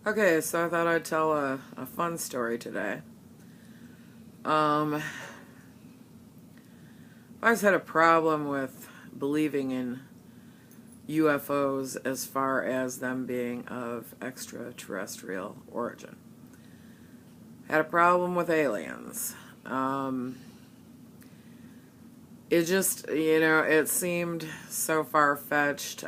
Okay, so I thought I'd tell a fun story today. I've always had a problem with believing in UFOs as far as them being of extraterrestrial origin. Had a problem with aliens. It just, it seemed so far-fetched.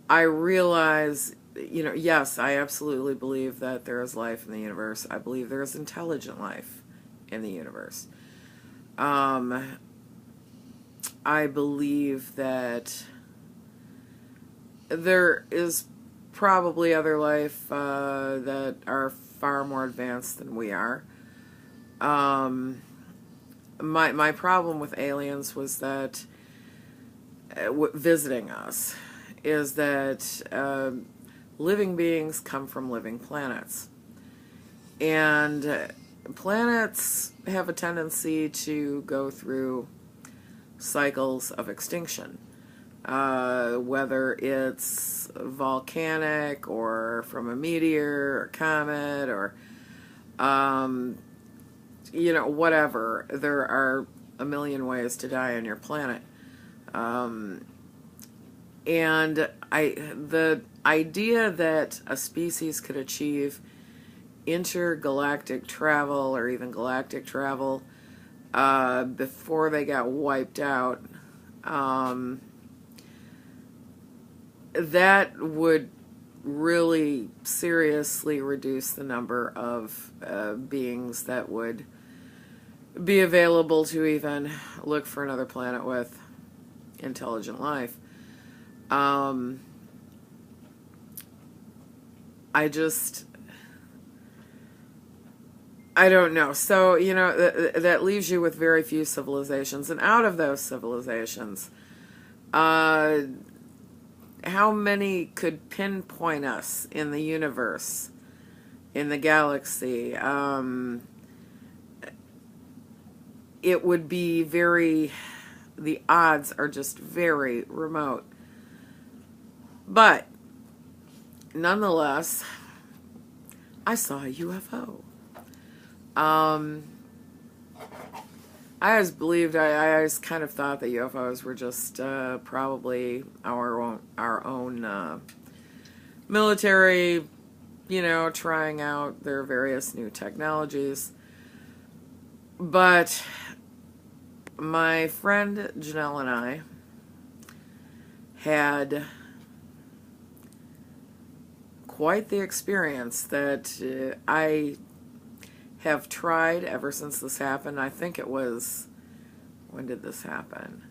I realize, yes, I absolutely believe that there is life in the universe. I believe there is intelligent life in the universe. I believe that there is probably other life that are far more advanced than we are. My problem with aliens was that visiting us is that living beings come from living planets. And planets have a tendency to go through cycles of extinction. Whether it's volcanic or from a meteor or comet or, whatever. There are a million ways to die on your planet. And the idea that a species could achieve intergalactic travel or even galactic travel before they got wiped out, that would really seriously reduce the number of beings that would be available to even look for another planet with intelligent life. I don't know. So, that leaves you with very few civilizations. And out of those civilizations, how many could pinpoint us in the universe, in the galaxy? It would be the odds are just very remote. But, nonetheless, I saw a UFO. I always believed, I always kind of thought that UFOs were just probably our own military, trying out their various new technologies. But my friend Janelle and I had quite the experience that I have tried ever since this happened. I think it was, when did this happen?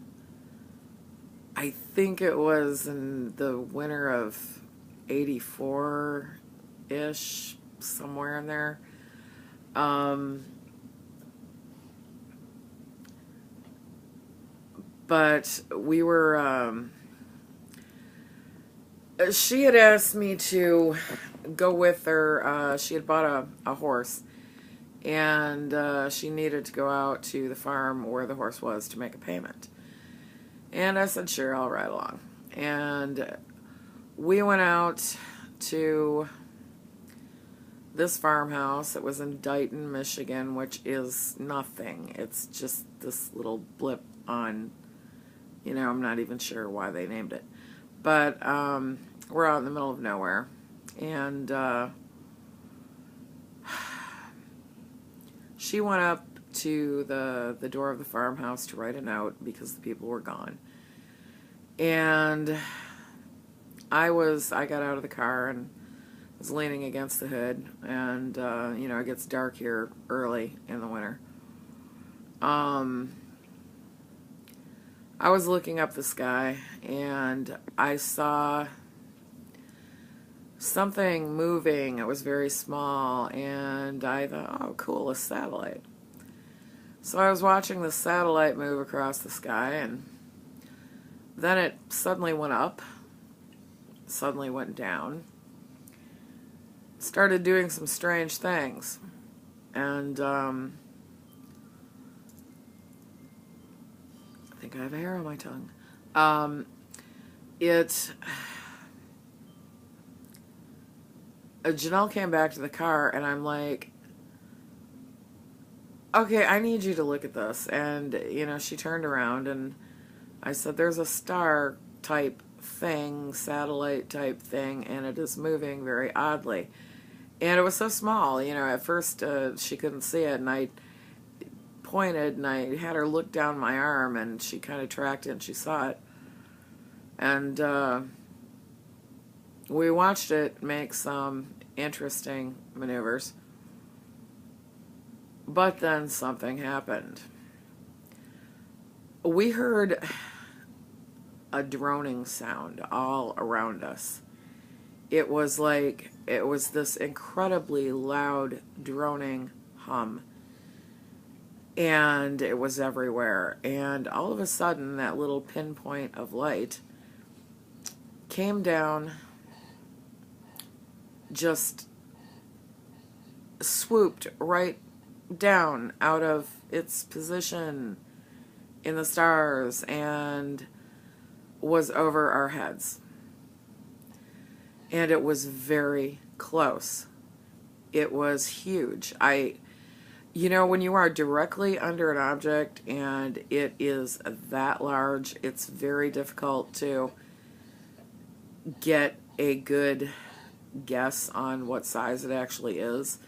I think it was in the winter of 84-ish, somewhere in there. But we were, she had asked me to go with her. She had bought a horse, and she needed to go out to the farm where the horse was to make a payment. And I said, sure, I'll ride along. And we went out to this farmhouse. It was in Dighton, Michigan, which is nothing. It's just this little blip on, I'm not even sure why they named it. But we're out in the middle of nowhere. And she went up to the door of the farmhouse to write a note because the people were gone. And I got out of the car and was leaning against the hood. And, it gets dark here early in the winter. I was looking up the sky and I saw something moving. It was very small, and I thought, oh, cool, a satellite. So I was watching the satellite move across the sky, and then it suddenly went up, suddenly went down, started doing some strange things, and I think I have a hair on my tongue. Janelle came back to the car, and I'm like, okay, I need you to look at this. And, she turned around, and I said, there's a star type thing, satellite type thing, and it is moving very oddly. And it was so small, at first she couldn't see it, and I pointed, and I had her look down my arm, and she kind of tracked it, and she saw it. And we watched it make some interesting maneuvers. But then something happened. We heard a droning sound all around us. It was this incredibly loud droning hum. And it was everywhere. And all of a sudden, that little pinpoint of light came down, just swooped right down out of its position in the stars and was over our heads. And it was very close. It was huge. When you are directly under an object and it is that large, it's very difficult to get a good guess on what size it actually is.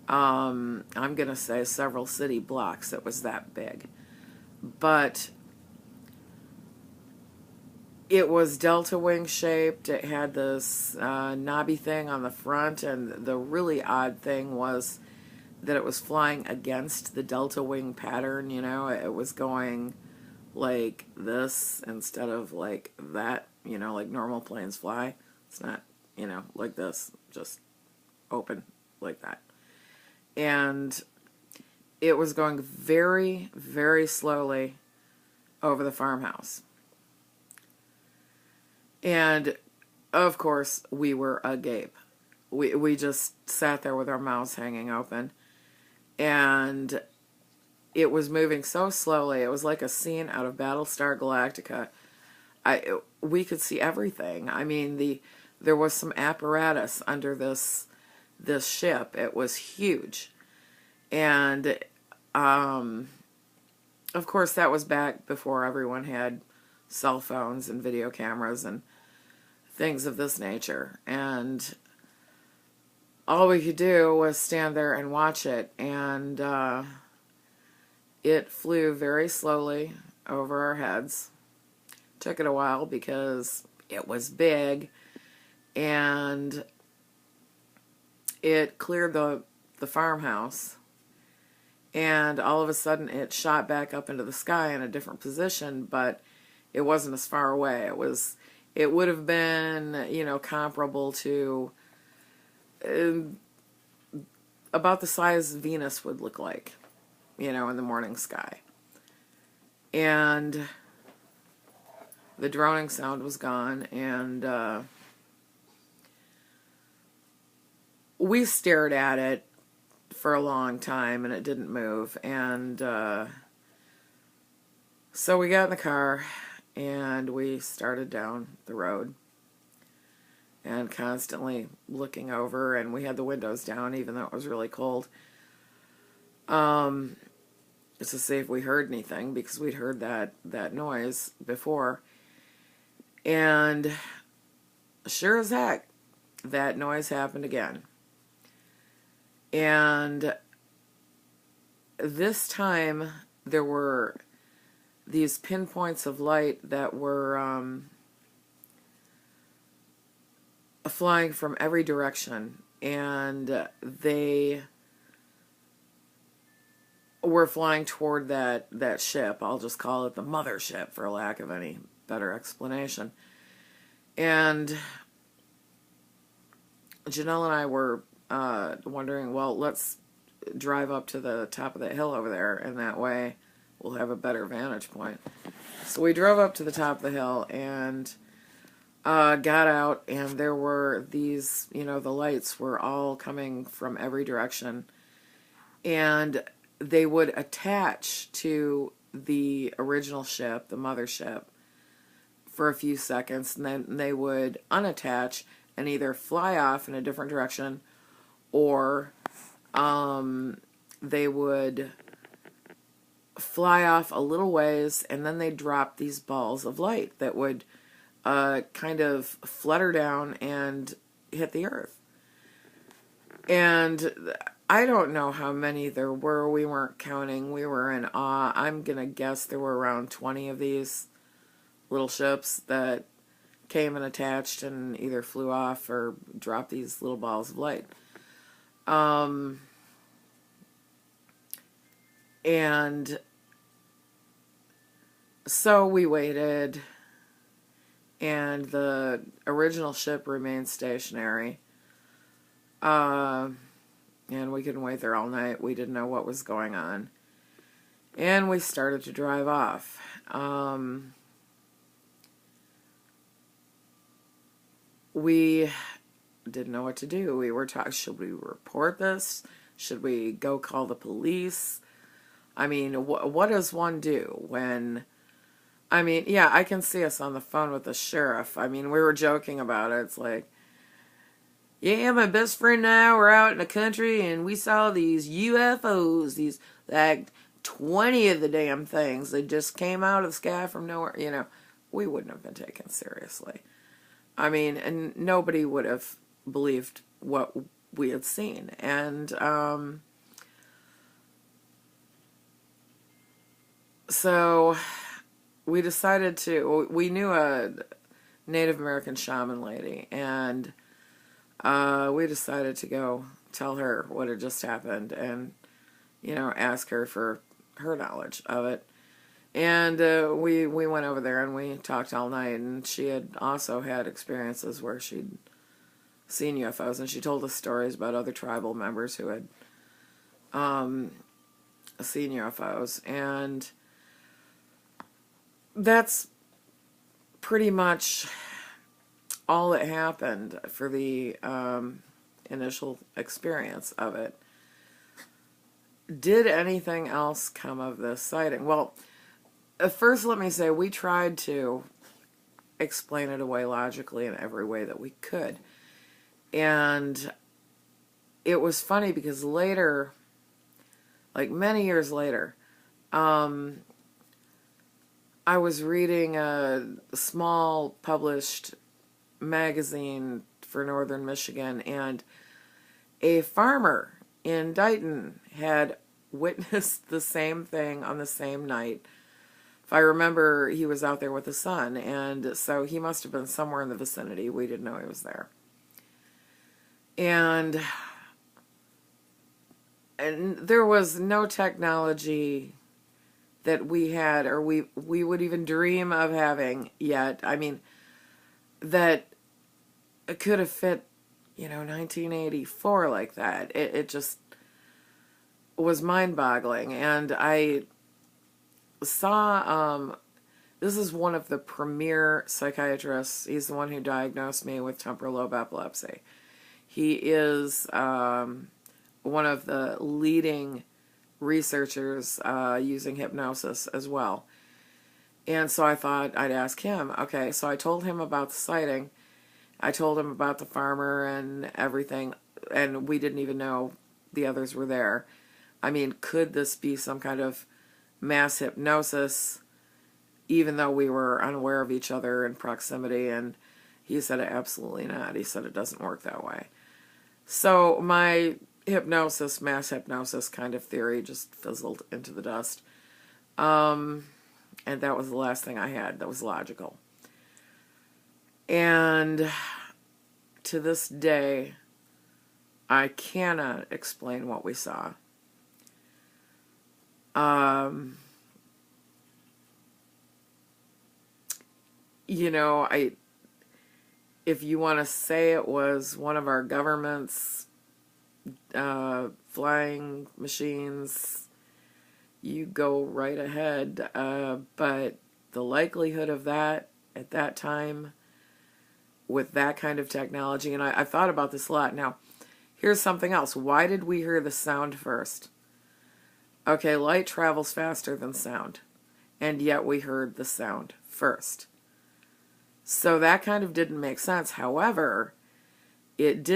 I'm going to say several city blocks. It was that big. But it was delta wing shaped. It had this knobby thing on the front, and the really odd thing was that it was flying against the delta wing pattern. It was going like this instead of like that, like normal planes fly. It's not, like this, just open like that. And it was going very, very slowly over the farmhouse. And, of course, we were agape. We just sat there with our mouths hanging open. And it was moving so slowly. It was like a scene out of Battlestar Galactica. We could see everything. I mean, there was some apparatus under this ship. It was huge. And, of course, that was back before everyone had cell phones and video cameras and things of this nature. And all we could do was stand there and watch it. And it flew very slowly over our heads. Took it a while because it was big. And it cleared the farmhouse. And all of a sudden it shot back up into the sky in a different position, but it wasn't as far away. It would have been, comparable to about the size Venus would look like, in the morning sky. And the droning sound was gone, and we stared at it for a long time, and it didn't move. And so we got in the car, and we started down the road, and constantly looking over, and we had the windows down, even though it was really cold, just to see if we heard anything, because we'd heard that noise before. And sure as heck, that noise happened again. And this time there were these pinpoints of light that were flying from every direction, and they were flying toward that ship. I'll just call it the mothership for lack of any better explanation. And Janelle and I were wondering, well, let's drive up to the top of that hill over there, and that way we'll have a better vantage point. So we drove up to the top of the hill and got out, and there were these, the lights were all coming from every direction, and they would attach to the original ship, the mothership, for a few seconds, and then they would unattach, and either fly off in a different direction, or they would fly off a little ways, and then they'd drop these balls of light that would kind of flutter down and hit the earth. And I don't know how many there were. We weren't counting. We were in awe. I'm going to guess there were around 20 of these little ships that came and attached and either flew off or dropped these little balls of light. And so we waited, and the original ship remained stationary. And we couldn't wait there all night. We didn't know what was going on. And we started to drive off. We didn't know what to do. We were talking, should we report this? Should we go call the police? I mean, what does one do when... I mean, yeah, I can see us on the phone with the sheriff. I mean, we were joking about it. It's like, yeah, my best friend and I were out in the country and we saw these UFOs, these, like, 20 of the damn things. They just came out of the sky from nowhere. You know, we wouldn't have been taken seriously. I mean, and nobody would have believed what we had seen. And so we decided to, we knew a Native American shaman lady, and we decided to go tell her what had just happened and, you know, ask her for her knowledge of it. And we went over there and we talked all night, and she had also had experiences where she'd seen UFOs, and she told us stories about other tribal members who had seen UFOs. And that's pretty much all that happened for the initial experience of it. Did anything else come of this sighting? Well, first let me say, we tried to explain it away logically in every way that we could. And it was funny because later, like many years later, I was reading a small published magazine for northern Michigan, and a farmer in Dighton had witnessed the same thing on the same night. If I remember, he was out there with his son, and so he must have been somewhere in the vicinity. We didn't know he was there. And there was no technology that we had, or we would even dream of having yet. I mean, that it could have fit, you know, 1984 like that. It just was mind-boggling. And I saw, this is one of the premier psychiatrists. He's the one who diagnosed me with temporal lobe epilepsy. He is one of the leading researchers using hypnosis as well. And so I thought I'd ask him. Okay, so I told him about the sighting. I told him about the farmer and everything, and we didn't even know the others were there. I mean, could this be some kind of mass hypnosis, even though we were unaware of each other in proximity? And he said, absolutely not. He said it doesn't work that way. So my hypnosis, mass hypnosis kind of theory just fizzled into the dust. And that was the last thing I had that was logical. And to this day, I cannot explain what we saw. You know, if you want to say it was one of our government's flying machines, you go right ahead. But the likelihood of that at that time with that kind of technology, and I thought about this a lot. Now, here's something else. Why did we hear the sound first? Okay, light travels faster than sound, and yet we heard the sound first. So that kind of didn't make sense. However, it did